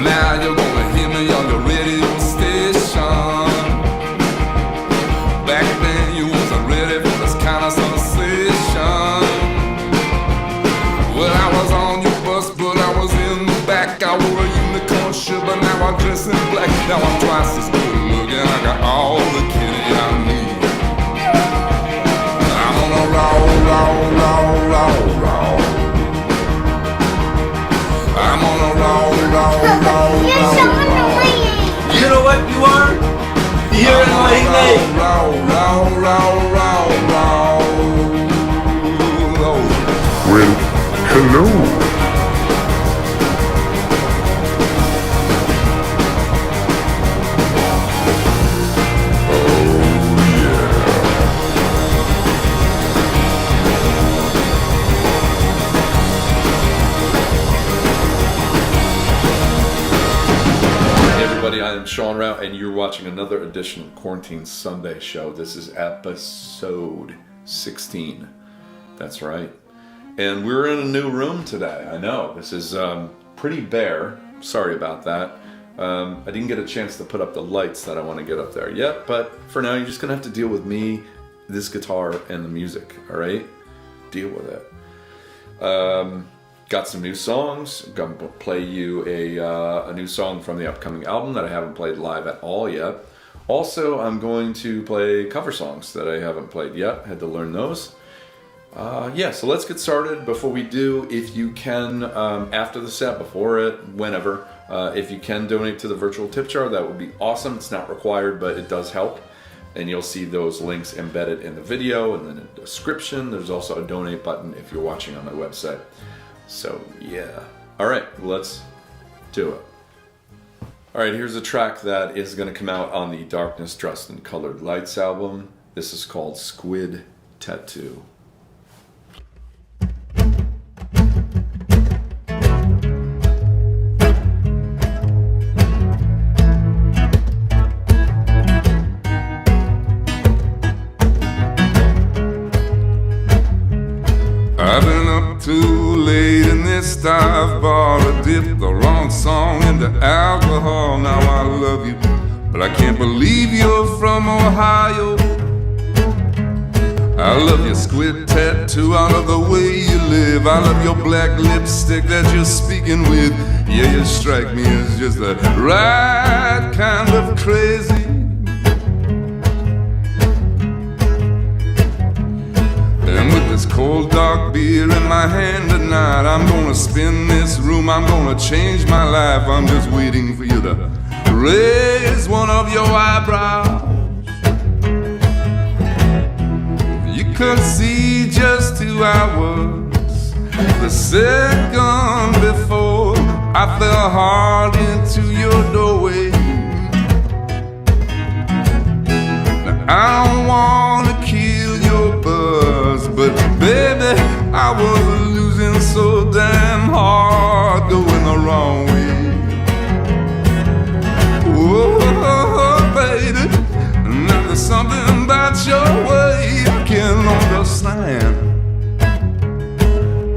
Now you're gonna hear me on the radio station. Back then you wasn't ready for this kind of sensation. Well, I was on your bus, but I was in the back. I wore a unicorn shirt, but now I'm dressed in black. Now I'm twice as good looking. I got all the kitty I need. I'm on a roll, roll, roll, roll, roll. I'm on a roll, roll, roll, You're roll, so roll. annoying. You know what you are? You're annoying. Roll, roll, roll, roll, roll, roll. Well, hello. Everybody, I am Sean Rao, and you're watching another edition of Quarantine Sunday Show. This is episode 16. That's right. And we're in a new room today. I know, this is pretty bare. Sorry about that. I didn't get a chance to put up the lights that I want to get up there yet, but for now, you're just going to have to deal with me, this guitar, and the music, all right? Deal with it. Got some new songs. I'm going to play you a new song from the upcoming album that I haven't played live at all yet. Also, I'm going to play cover songs that I haven't played yet. Had to learn those. Yeah, so let's get started. Before we do, if you can, after the set, before it, whenever, if you can donate to the virtual tip jar, that would be awesome. It's not required, but it does help. And you'll see those links embedded in the video and then in the description. There's also a donate button if you're watching on my website. So yeah. All right, let's do it. All right, here's a track that is going to come out on the Darkness Dressed in Colored Lights album. This is called Squid Tattoo. I've been up too late in this dive bar. I dipped the wrong song into alcohol. Now I love you, but I can't believe you're from Ohio. I love your squid tattoo, I love the way you live. I love your black lipstick that you're speaking with. Yeah, you strike me as just the right kind of crazy. And with this cold dark beer in my hand tonight, I'm gonna spin this room, I'm gonna change my life. I'm just waiting for you to raise one of your eyebrows. You could see just who I was the second before I fell hard into your doorway. Now, I don't wanna kill your buzz, but baby, I was losing so damn hard, going the wrong way. Oh, baby, now there's something about your way I can't understand.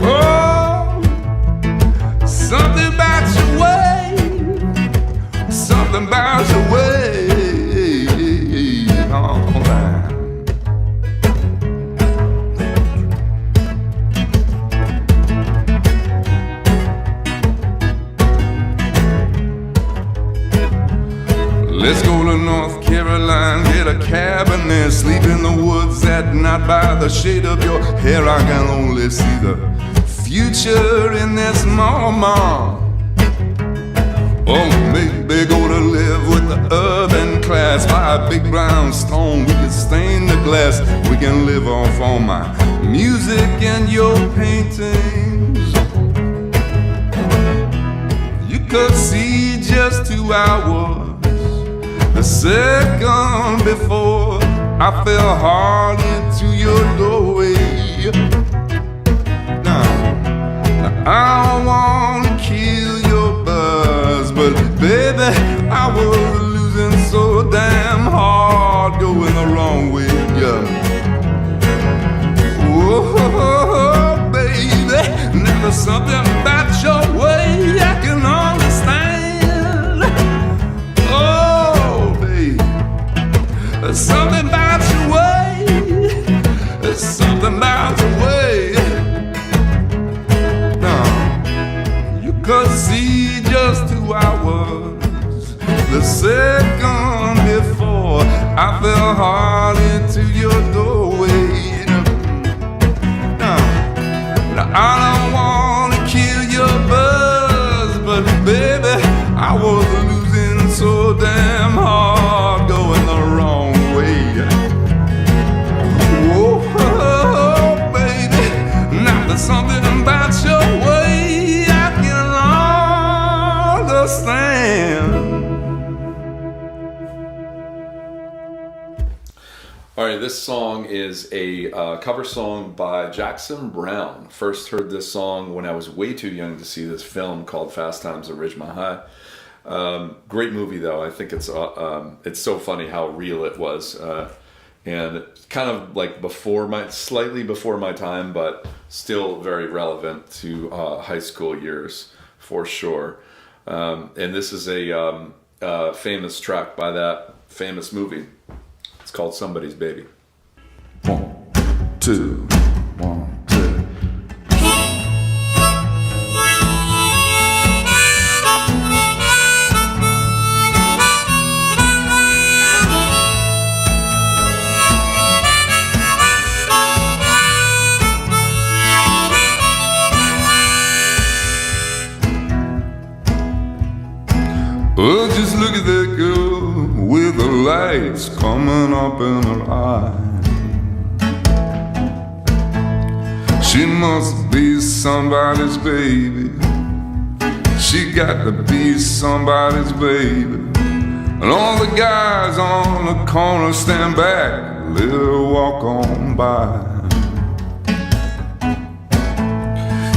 Oh, something about your way, something about your way. Oh, let's go to North Carolina, get a cabin there, sleep in the woods at night by the shade of your hair. I can only see the future in this moment. Oh, maybe go to live with the urban class, buy a big brown stone, we can stain the glass. We can live off all my music and your paintings. You could see just who I was the second before I fell hard into your doorway. Now I don't wanna kill your buzz, but baby, I was losing so damn hard, going the wrong way. Yeah. Oh, baby, now there's something about your way I can understand. just who I was. The second before I fell hard into your doorway. Now I don't wanna kill your buzz, but baby, I was losing so damn hard, going the wrong way. Whoa, baby, now there's something about your way I can understand. All right, this song is a cover song by Jackson Browne. First heard this song when I was way too young to see this film called Fast Times at Ridgemont High. Great movie, though. I think it's so funny how real it was, and kind of like slightly before my time, but still very relevant to high school years for sure. And this is a famous track by that famous movie. It's called Somebody's Baby. 1, 2, 1, 2. Well, just look at that girl with the lights coming up in her eyes. She must be somebody's baby. She got to be somebody's baby. And all the guys on the corner stand back, let her walk on by.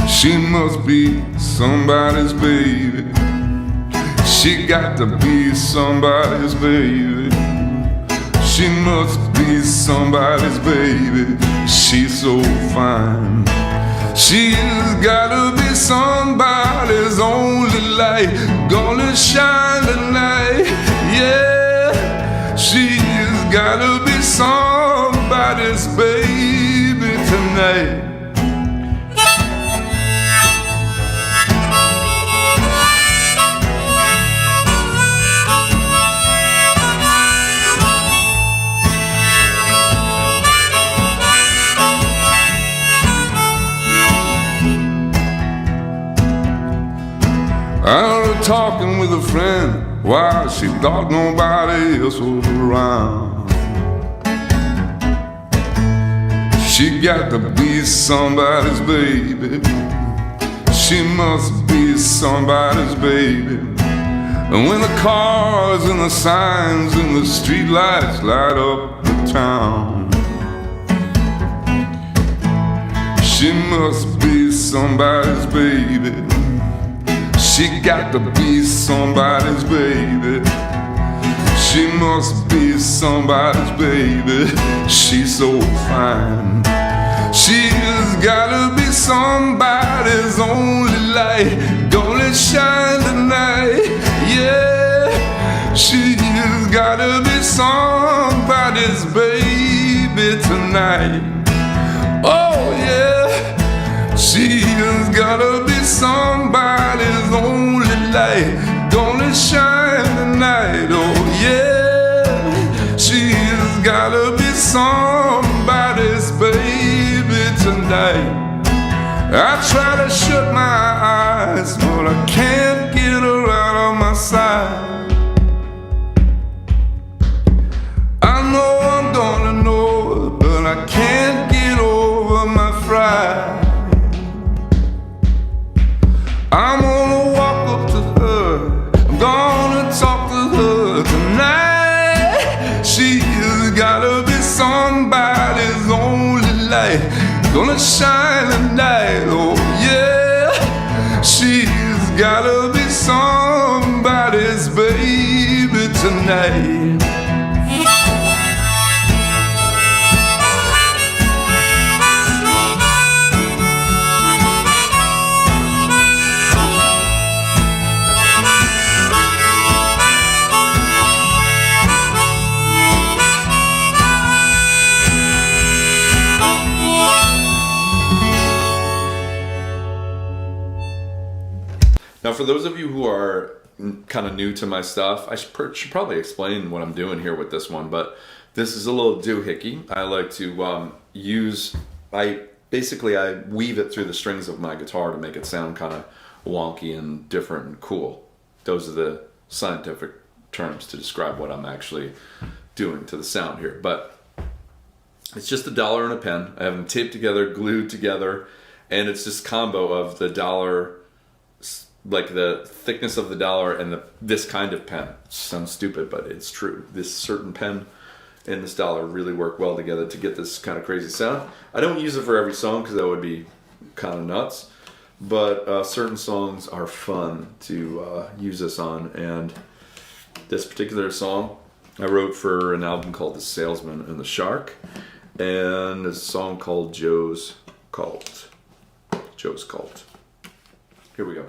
She must be somebody's baby. She got to be somebody's baby. She must be somebody's baby. She's so fine. She's gotta be somebody's only light, gonna shine tonight. Yeah, she's gotta be somebody's baby tonight. I was talking with a friend while she thought nobody else was around. She got to be somebody's baby. She must be somebody's baby. And when the cars and the signs and the street lights light up the town, she must be somebody's baby. She got to be somebody's baby. She must be somebody's baby. She's so fine. She's gotta be somebody's only light, gonna shine tonight. Yeah, she's gotta be somebody's baby tonight. Oh yeah. She's gotta be somebody's only light, gonna shine tonight. Oh yeah, she's gotta be somebody's baby tonight. I try to shut my eyes, but I can't get her out of my sight. I know I'm gonna know her, but I can't get over my fright. I'm gonna walk up to her, I'm gonna talk to her tonight. She's gotta be somebody's only light, gonna shine tonight. Oh yeah, she's gotta be somebody's baby tonight. Now, for those of you who are kind of new to my stuff, I should probably explain what I'm doing here with this one, but this is a little doohickey. I like to I weave it through the strings of my guitar to make it sound kind of wonky and different and cool. Those are the scientific terms to describe what I'm actually doing to the sound here. But it's just $1 and a pen. I have them taped together, glued together, and it's this combo of the dollar, like the thickness of the dollar, and this kind of pen. It sounds stupid, but it's true. This certain pen and this dollar really work well together to get this kind of crazy sound. I don't use it for every song because that would be kind of nuts, but certain songs are fun to use this on, and this particular song I wrote for an album called The Salesman and the Shark, and a song called Joe's Cult. Joe's Cult. Here we go.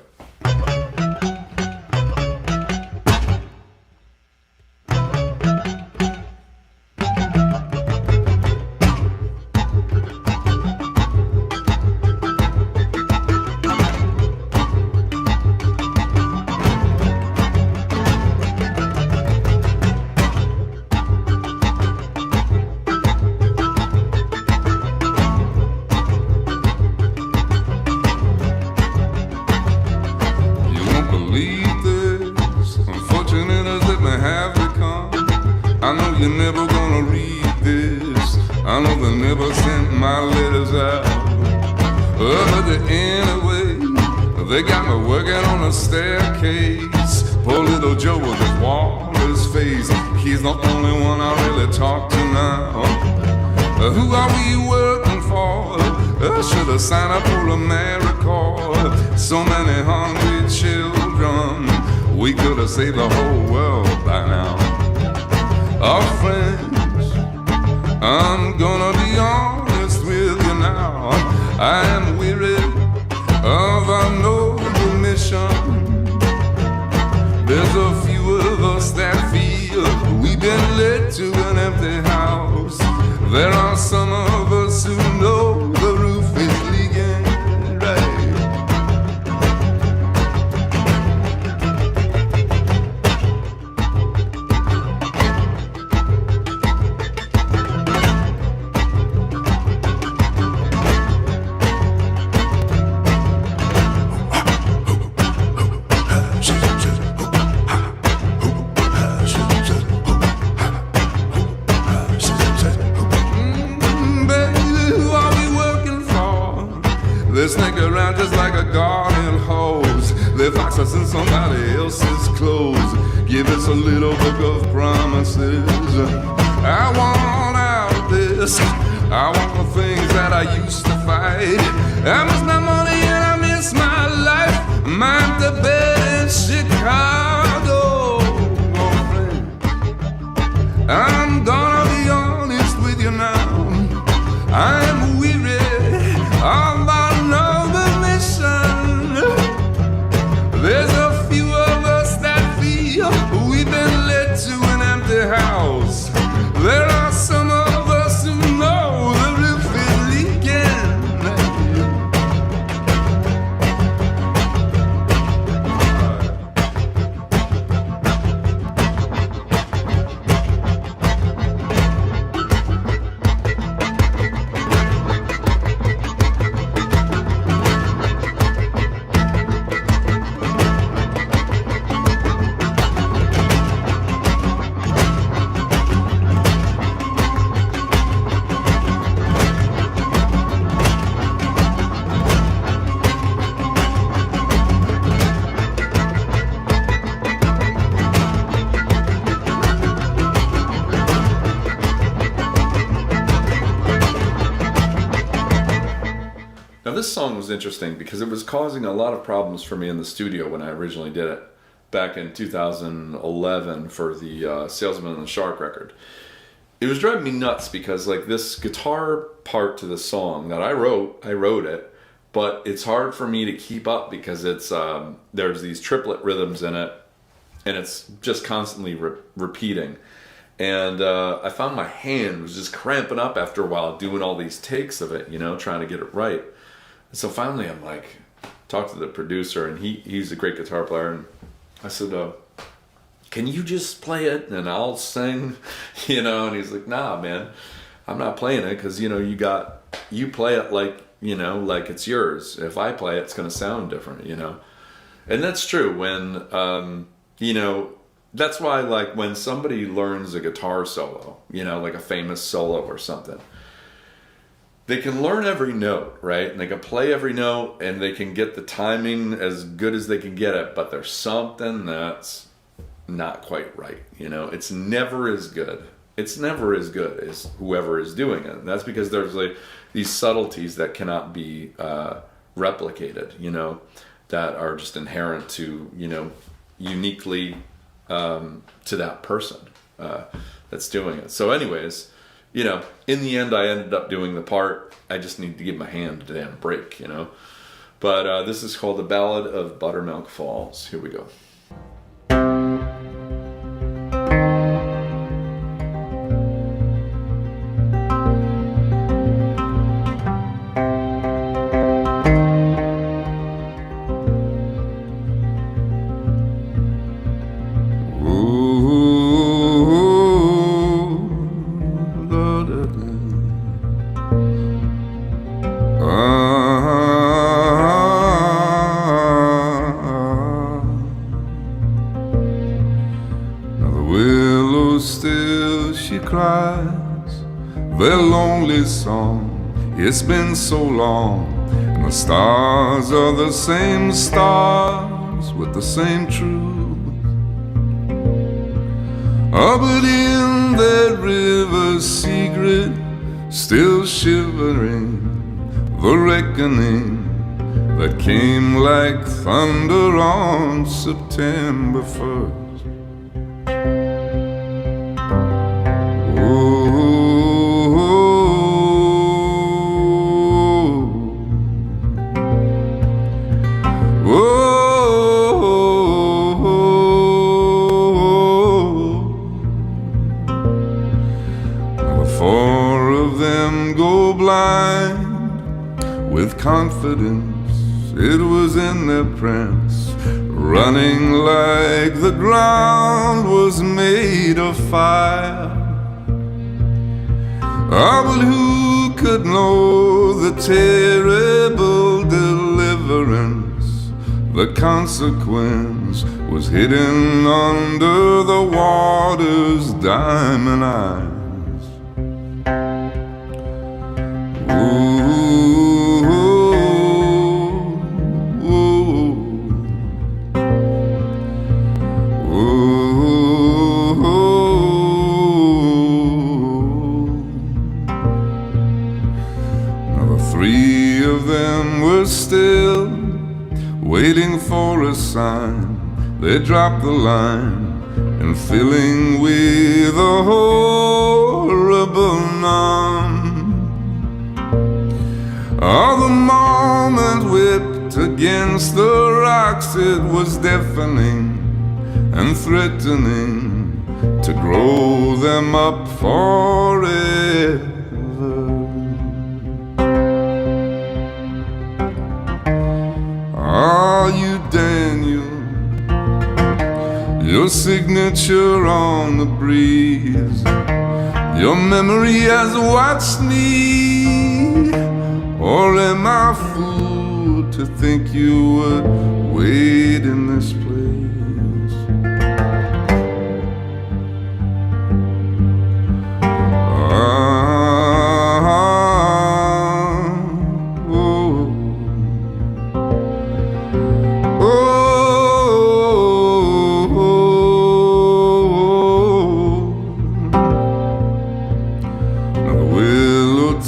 They got me working on a staircase. Poor little Joe with his walrus face. He's the only one I really talk to now. Who are we working for? Should have signed up for AmeriCorps. So many hungry children. We could have saved the whole world by now. Our friends, I'm gonna be honest with you now. I am weary of our noble mission. There's a few of us that feel we've been led to an empty house. There are some of us who know the roof is leaking, right? They sneak around just like a garden hose. They fox us in somebody else's clothes. Give us a little book of promises. I want out of this. I want the things that I used to fight. I miss my money and I miss my life. I'm the best in Chicago. I'm gonna be honest with you now. I'm weary of our noble mission. There's a few of us that feel we've been led to an empty house. There are some of us who know the roof is leaking. Now this song was interesting because it was causing a lot of problems for me in the studio when I originally did it back in 2011 for the Salesman and the Shark record. It was driving me nuts because like this guitar part to the song that I wrote it, but it's hard for me to keep up because it's there's these triplet rhythms in it and it's just constantly repeating. And I found my hand was just cramping up after a while doing all these takes of it, you know, trying to get it right. So finally I'm like, talked to the producer, and he's a great guitar player, and I said, can you just play it and I'll sing, and he's like, nah, man, I'm not playing it, because you play it like like it's yours. If I play it, it's going to sound different, and that's true. When that's why, like, when somebody learns a guitar solo, like a famous solo or something, they can learn every note, right? And they can play every note, and they can get the timing as good as they can get it, but there's something that's not quite right. It's never as good. It's never as good as whoever is doing it. And that's because there's like these subtleties that cannot be replicated, that are just inherent to, uniquely to that person that's doing it. So anyways, in the end, I ended up doing the part. I just need to give my hand a damn break, But this is called The Ballad of Buttermilk Falls. Here we go. Still she cries their lonely song. It's been so long, and the stars are the same stars with the same truth. But in that river's secret, still shivering, the reckoning that came like thunder on September 1st. Four of them go blind with confidence. It was in their prints, running like the ground was made of fire. But who could know the terrible deliverance? The consequence was hidden under the water's diamond eyes. Three of them were still waiting for a sign. They dropped the line, and filling with a horrible numb. The moment whipped against the rocks, it was deafening and threatening to grow them up forever. Are you Daniel? Your signature on the breeze. Your memory has watched me. Or am I a fool to think you would wait in this place?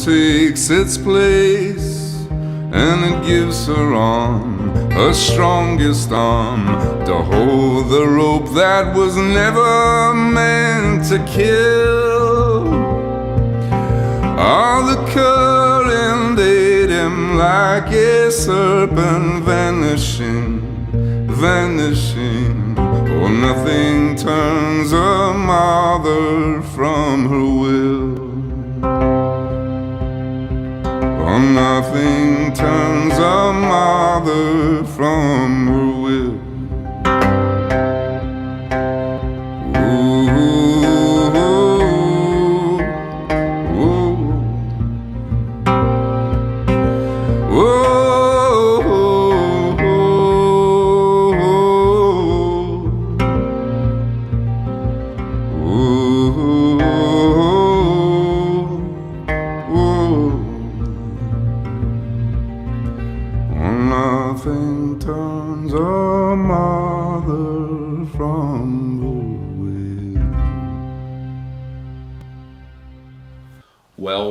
Takes its place, and it gives her on her strongest arm to hold the rope that was never meant to kill. The current ate him like a serpent, vanishing, vanishing. Oh, nothing turns a mother from her will. One nothing turns a mother from her will. Ooh, ooh, nothing turns a mother from the will. Well.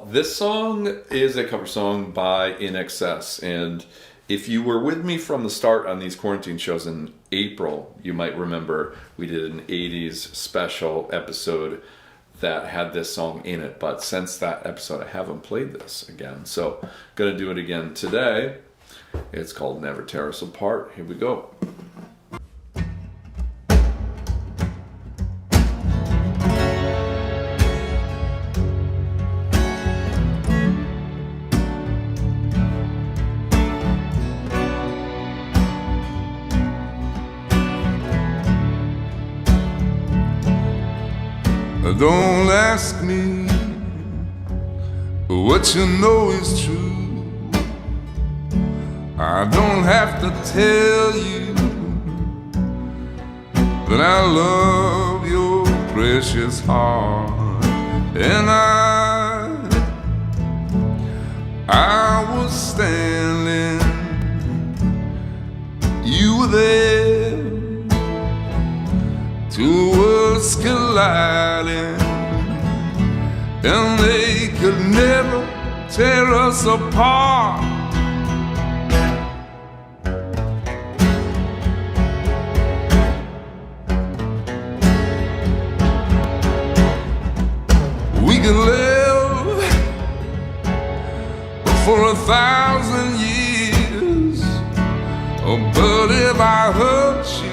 This song is a cover song by In Excess, and if you were with me from the start on these quarantine shows in April, you might remember we did an 80s special episode that had this song in it. But since that episode, I haven't played this again. So, gonna do it again today. It's called Never Tear Us Apart. Here we go. Don't ask me what you know is true. I don't have to tell you that I love your precious heart. And I was standing, you were there, two worlds colliding, and they could never tear us apart. We could live for 1,000 years, but if I hurt you,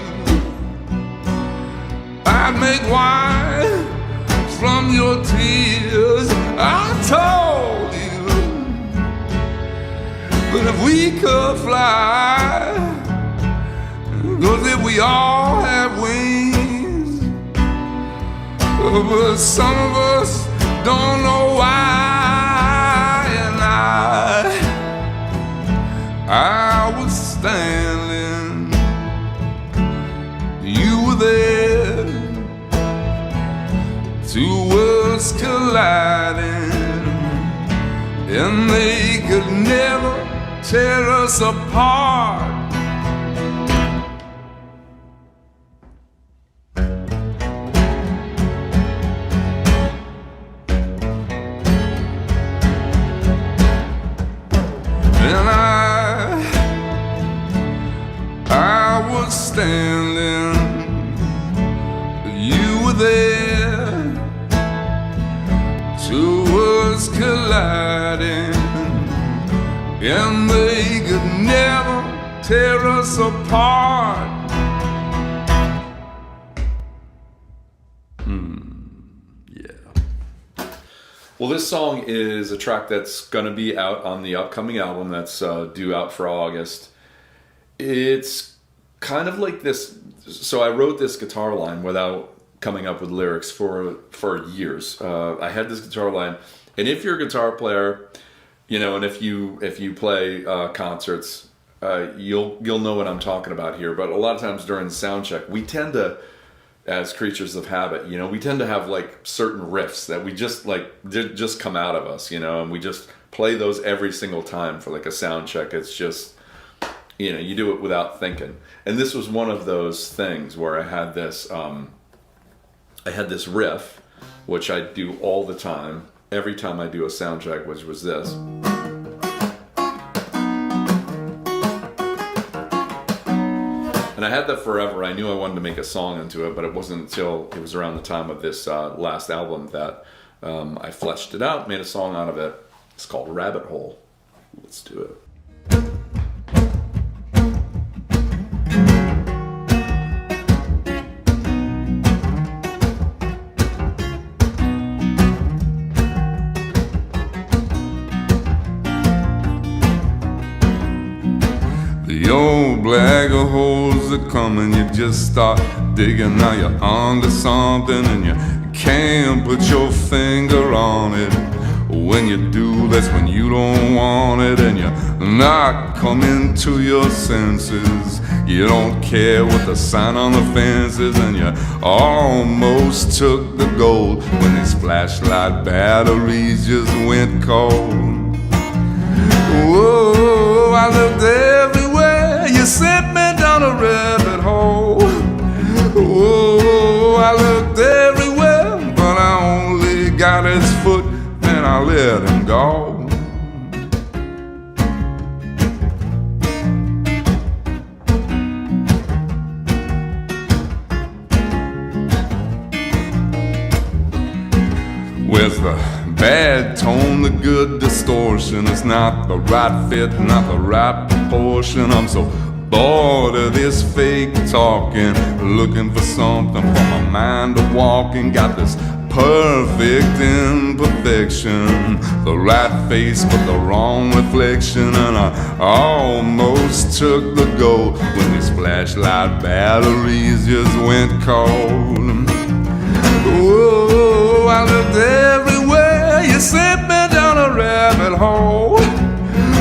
I'd make wine from your tears. I told you, but if we could fly, 'cause if we all have wings, but some of us don't know why. And I was standing, you were there, two worlds colliding, and they could never tear us apart. And I was standing, you were there, two worlds colliding, and they could never tear us apart. Well, this song is a track that's going to be out on the upcoming album that's due out for August. It's kind of like this. So I wrote this guitar line without coming up with lyrics for years. I had this guitar line, and if you're a guitar player, you know, and if you play concerts, you'll know what I'm talking about here. But a lot of times during the sound check, we tend to, as creatures of habit, you know, we tend to have like certain riffs that we just just come out of us, you know, and we just play those every single time for like a sound check. It's just, you know, you do it without thinking. And this was one of those things where I had this riff, which I do all the time, every time I do a sound check, which was this. And I had that forever. I knew I wanted to make a song into it, but it wasn't until it was around the time of this last album that I fleshed it out, made a song out of it. It's called Rabbit Hole. Let's do it. bag of holes that come and you just start digging. Now you're onto something and you can't put your finger on it. When you do, that's when you don't want it, and you're not coming to your senses. You don't care what the sign on the fence is, and you almost took the gold when these flashlight batteries just went cold. Whoa, I looked everywhere, you sent me down a rabbit hole. Whoa, I looked everywhere, but I only got his foot, then I let him go. Where's the bad tone, the good distortion? It's not the right fit, not the right proportion. I'm so bored of this fake talking, looking for something for my mind to walk in. Got this perfect imperfection, the right face but the wrong reflection, and I almost took the gold when these flashlight batteries just went cold. Whoa, I looked everywhere, you sent me down a rabbit hole.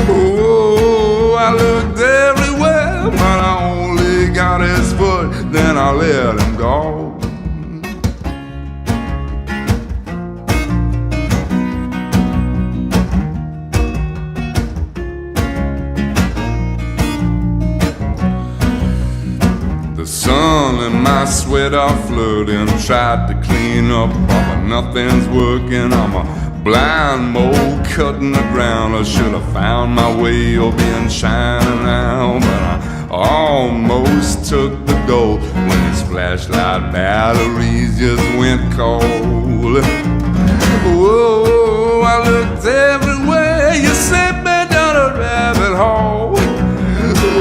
Whoa, I looked everywhere, but I only got his foot, then I let him go. The sun and my sweat are flirting, tried to clean up, but nothing's working. I'm a blind mole cutting the ground. I should have found my way or been shining now, but I almost took the gold when these flashlight batteries just went cold. Whoa, I looked everywhere, you sent me down a rabbit hole.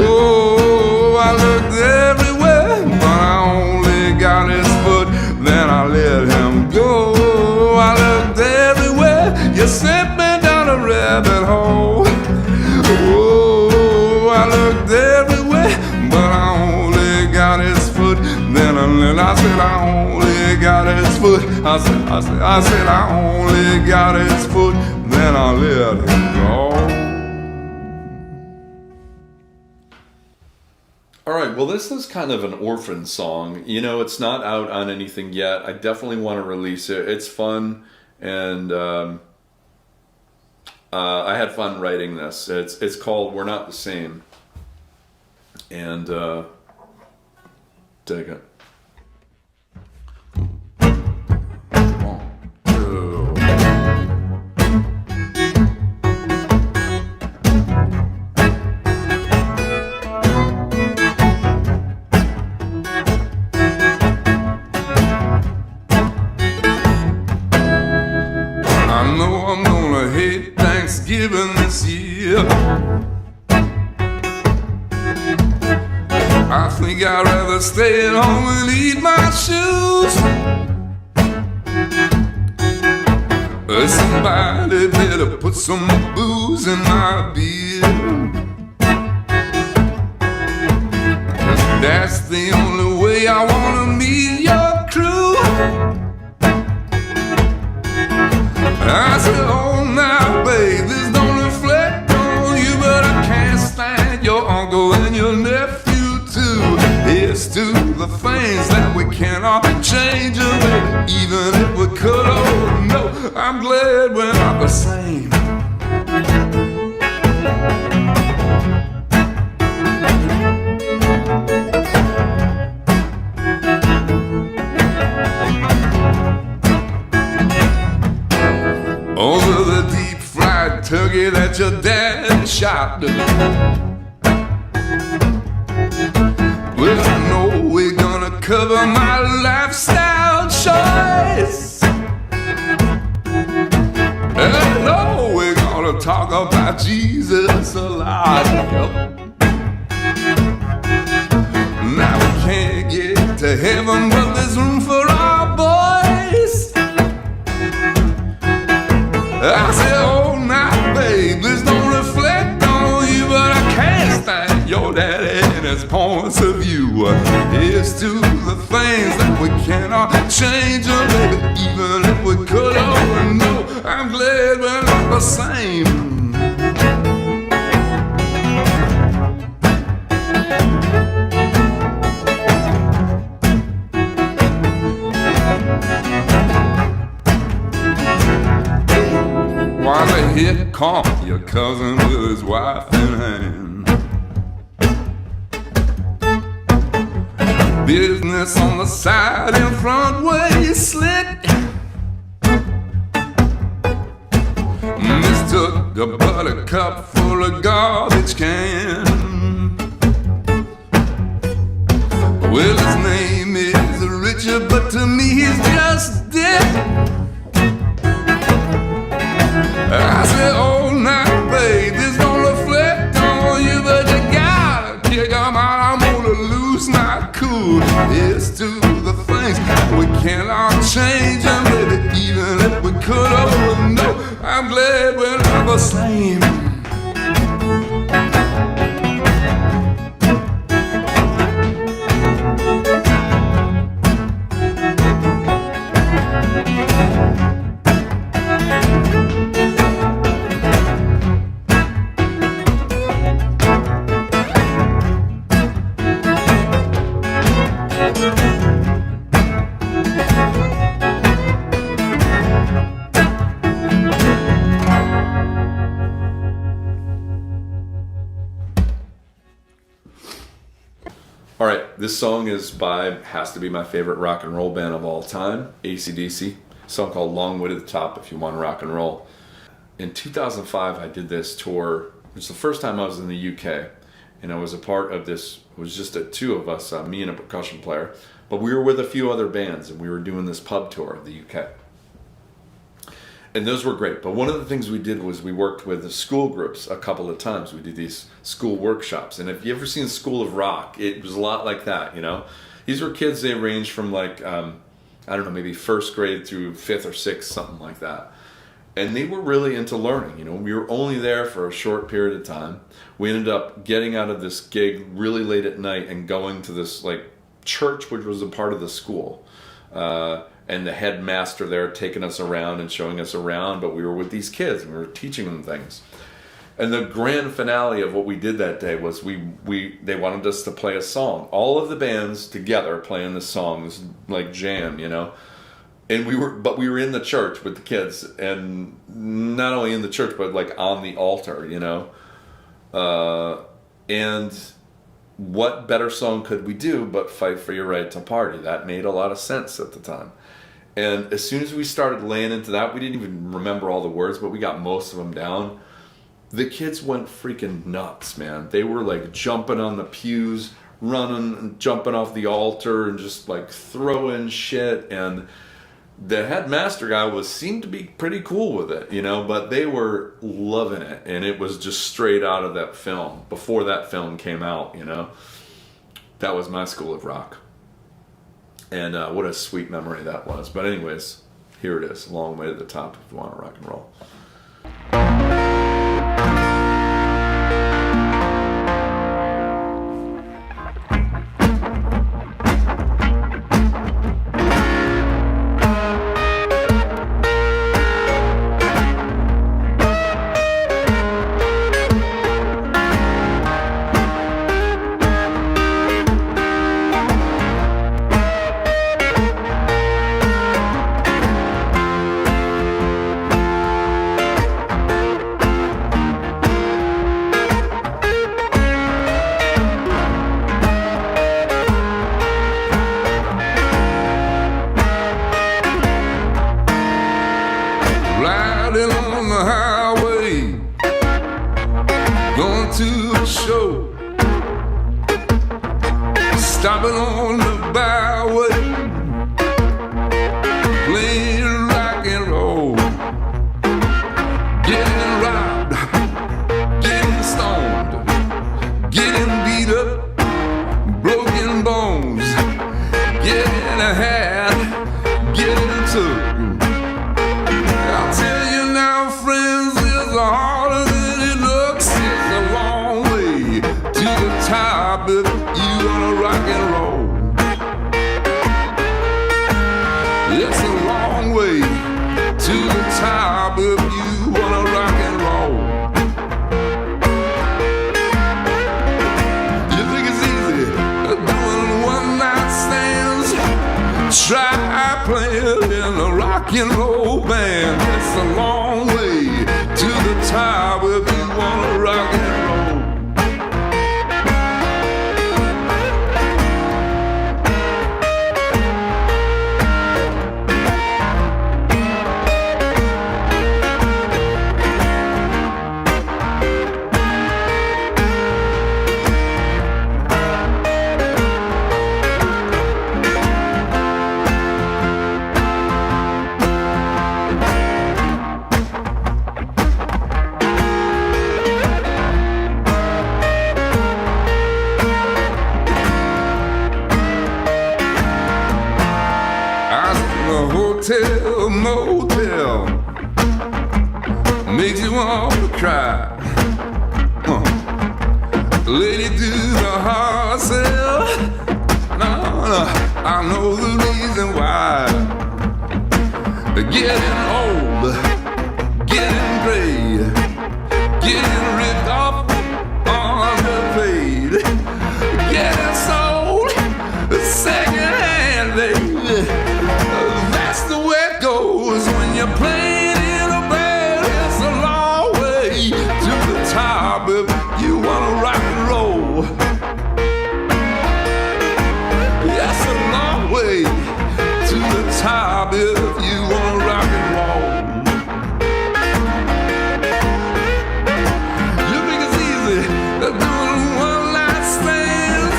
Whoa, I looked everywhere, but I only got his foot, then I let him go. I looked everywhere, you sent me down a rabbit hole. Whoa, I looked everywhere, but I only got his foot, then I said I only got his foot. I said I only got his foot, then I let him go. All right, well, this is kind of an orphan song. You know, it's not out on anything yet. I definitely want to release it. It's fun, and I had fun writing this. It's called We're Not the Same, and dig it. Thanksgiving this year, I think I'd rather stay at home and eat my shoes. Somebody better put some booze in my beer, 'cause that's the only way I wanna meet your crew. I said, oh now babe, this don't reflect on you, but I can't stand your uncle and your nephew too. Here's to the things that we cannot change, baby, even if we could. Oh no, I'm glad we're not the same. Over the deep fried turkey that your dad shot. Well, I know we're gonna cover my lifestyle choice, and I know we're gonna talk about Jesus a lot. Now we can't get to heaven, but there's room for our boys. I said, oh now babe, this don't reflect on you, but I can't stand your daddy and his porn. the things that we cannot change them, baby, even if we could. Oh no, I'm glad we're not the same. While here come your cousin with his wife in hand. Business on the side and front way slick. Mistook a buttercup full of garbage can. Well, his name is Richard, but to me he's just dead. I said, oh, now, babe, this don't reflect on you, but you gotta kick 'em out. I'm gonna lose my cool. It's to the things we cannot change them, baby, even if we could. Oh, no, I'm glad we're not the same. All right, this song has to be my favorite rock and roll band of all time, AC/DC. A song called Long Way to the Top, if you want rock and roll. In 2005, I did this tour. It was the first time I was in the UK, and I was a part of this. It was just the two of us, me and a percussion player, but we were with a few other bands, and we were doing this pub tour of the UK. And those were great, but one of the things we did was we worked with the school groups a couple of times. We did these school workshops, and if you ever seen School of Rock, it was a lot like that, you know? These were kids, they ranged from like, I don't know, maybe first grade through fifth or sixth, something like that. And they were really into learning, you know? We were only there for a short period of time. We ended up getting out of this gig really late at night and going to this like church, which was a part of the school. And the headmaster there taking us around and showing us around, but we were with these kids and we were teaching them things. And the grand finale of what we did that day was they wanted us to play a song. All of the bands together playing this song, this like jam, you know. And we were in the church with the kids, and not only in the church, but like on the altar, you know. And what better song could we do but Fight for Your Right to Party? That made a lot of sense at the time. And as soon as we started laying into that, we didn't even remember all the words, but we got most of them down. The kids went freaking nuts, man. They were like jumping on the pews, running and jumping off the altar and just like throwing shit. And the headmaster guy seemed to be pretty cool with it, you know, but they were loving it. And it was just straight out of that film, before that film came out, you know. That was my School of Rock. And what a sweet memory that was. But anyways, here it is. Long Way to the Top if you want to rock and roll. Riding on the highway, going to a show, stopping on the byway, playing rock and roll, getting robbed, getting stoned, getting beat up, broken bones, getting a hat, getting took. I'll tell you now, friends, it's harder than it looks. It's a long way to the top if you wanna rock and roll. to the top if you wanna rock and roll. You think it's easy doing one night stands? Try playing in a rock and roll band. It's a long way to the top if you wanna rock and roll. Hotel, motel makes you want to cry. Lady, do the hard sell. No, I know the reason why. Getting old, getting gray, getting ripped off, underpaid, getting sold second hand, baby. That's the way it goes when you're playing in a band. It's a long way to the top if you wanna rock and roll. Yes, a long way to the top if you wanna rock and roll. You think it's easy doing one night stands?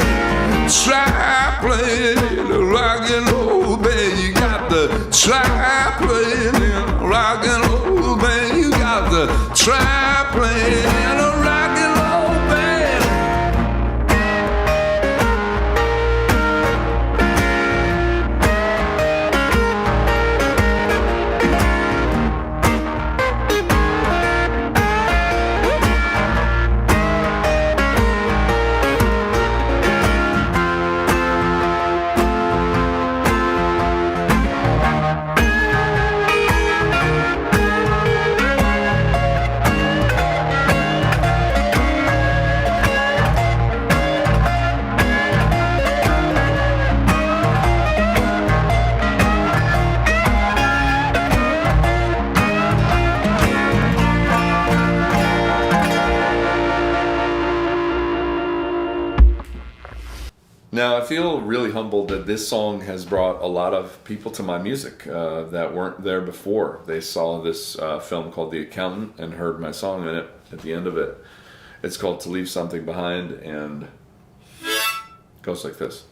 Try playing the rock and roll band. You got to try playing in a rock and roll band. You got to try playing in a rock and roll band. Now, I feel really humbled that this song has brought a lot of people to my music that weren't there before. They saw this film called The Accountant and heard my song in it at the end of it. It's called To Leave Something Behind, and it goes like this.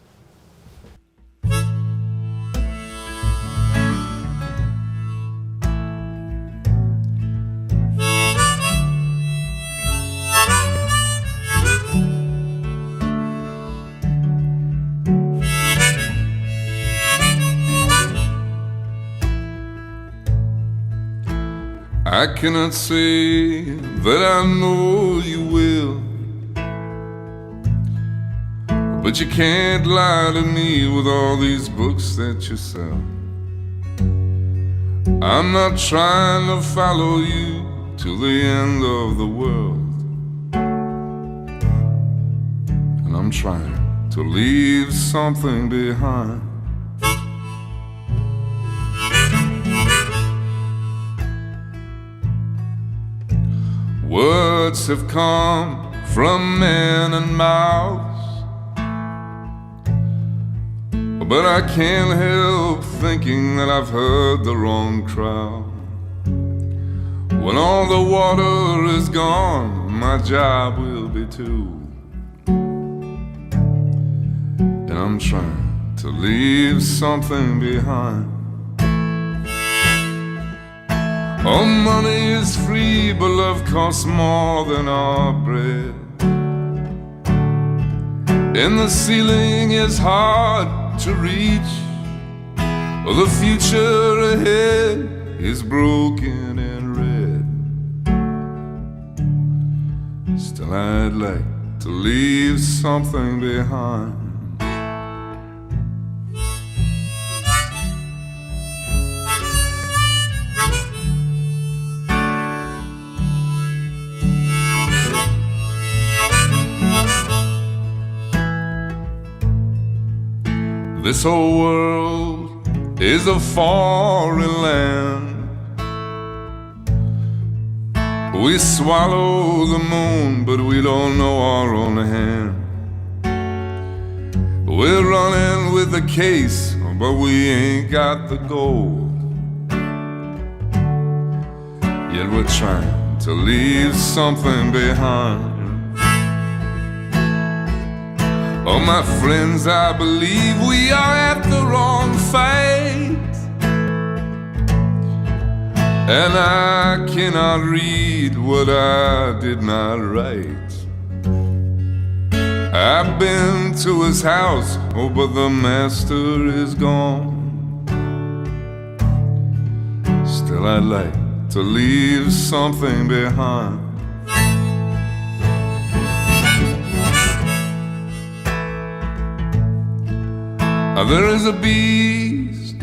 I cannot say that I know you will, but you can't lie to me with all these books that you sell. I'm not trying to follow you to the end of the world, and I'm trying to leave something behind. Words have come from men and mouths, but I can't help thinking that I've heard the wrong crowd. When all the water is gone, my job will be too, and I'm trying to leave something behind. Oh, money is free, but love costs more than our bread. And the ceiling is hard to reach. Oh, the future ahead is broken and red. Still, I'd like to leave something behind. This whole world is a foreign land. We swallow the moon, but we don't know our own hand. We're running with the case, but we ain't got the gold. Yet we're trying to leave something behind. Oh, my friends, I believe we are at the wrong fight, and I cannot read what I did not write. I've been to his house, oh, but the master is gone. Still I'd like to leave something behind. There is a beast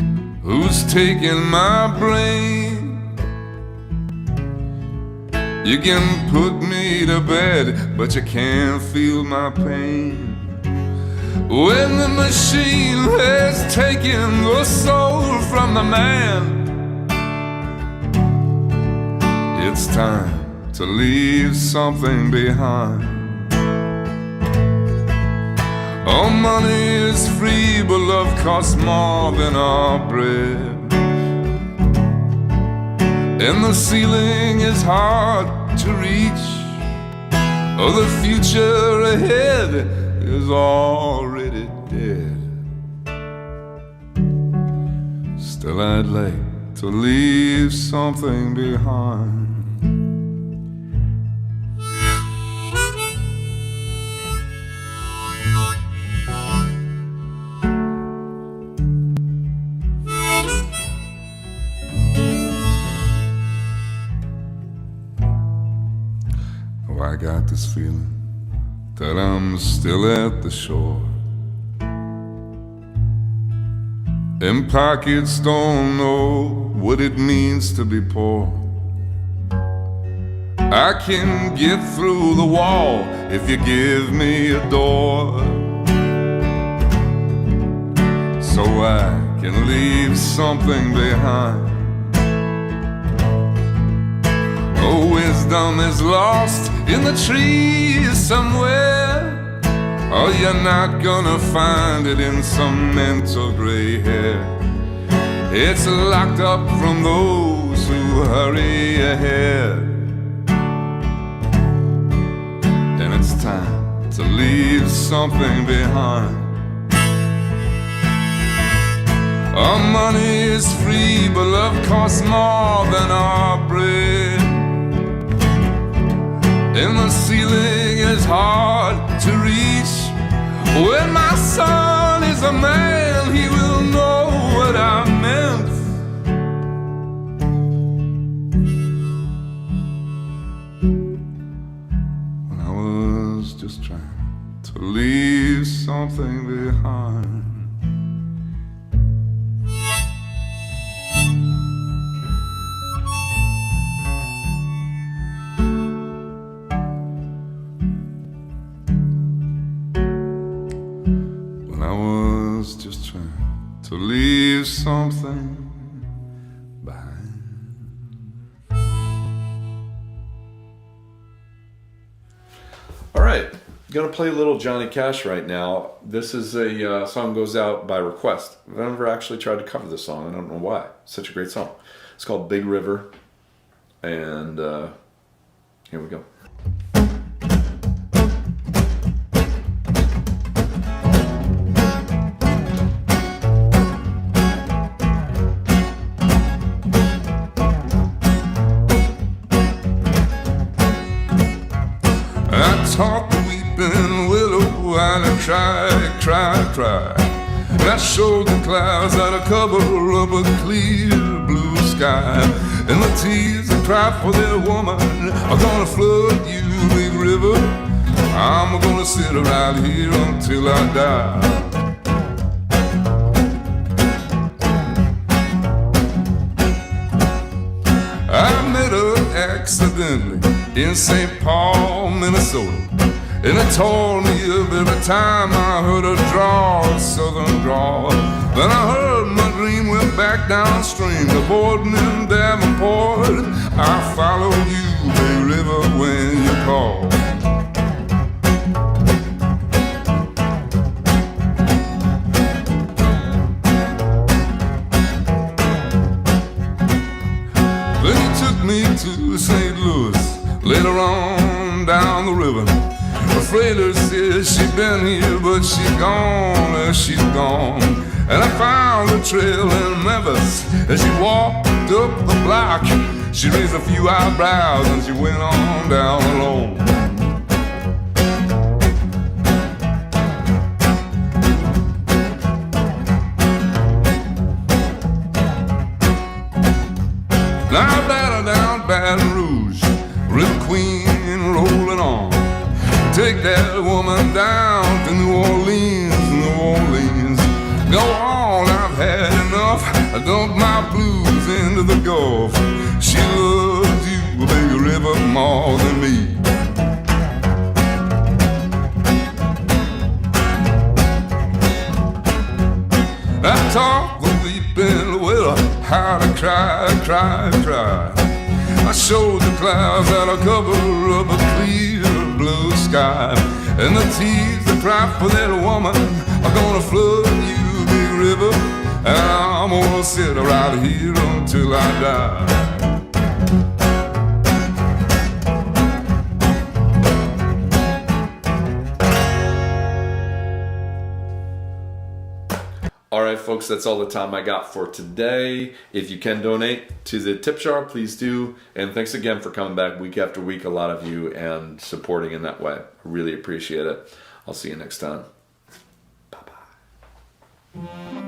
who's taking my brain. You can put me to bed, but you can't feel my pain. When the machine has taken the soul from the man, it's time to leave something behind. Oh, money is free, but love costs more than our bread. And the ceiling is hard to reach. Oh, the future ahead is already dead. Still I'd like to leave something behind. I got this feeling that I'm still at the shore, and pockets don't know what it means to be poor. I can get through the wall if you give me a door, so I can leave something behind. Oh, wisdom is lost in the trees somewhere. Oh, you're not gonna find it in some mental gray hair. It's locked up from those who hurry ahead. And it's time to leave something behind. Our money is free, but love costs more than our bread. And the ceiling is hard to reach. When my son is a man, he will know what I meant. When I was just trying to leave something behind. Just trying to leave something behind. All right, gonna play a little Johnny Cash right now. This is a song goes out by request. I've never actually tried to cover this song. I don't know why. It's such a great song. It's called Big River, and here we go. Talk the weeping willow while I cry. And I showed the clouds how to cover up a clear blue sky. And the tears that cry for their woman are gonna flood you, Big River. I'm gonna sit right here until I die. I met her accidentally in St. Paul, Minnesota. And it told me of every time I heard her draw a southern drawl. Then I heard my dream went back downstream to Borden and Davenport. I followed you, Big River, when you called. Then he took me to St. Louis, later on down the river. The freighter says she's been here, but she's gone, she's gone. And I found a trail in Memphis. As she walked up the block, she raised a few eyebrows and she went on down alone. Now down Baton Rouge, River Queen rolling on. Take that woman down to New Orleans, New Orleans. Go on, I've had enough. I dump my blues into the Gulf. She loves you, Big River, more than me. I talk the weeping willow how to cry, cry, cry. I showed the clouds that are cover of a clear blue sky. And the tears that cry for that woman are gonna flood you, Big River. And I'm gonna sit right here until I die. Alright folks, that's all the time I got for today. If you can donate to the tip jar, please do. And thanks again for coming back week after week, a lot of you, and supporting in that way. I really appreciate it. I'll see you next time. Bye-bye.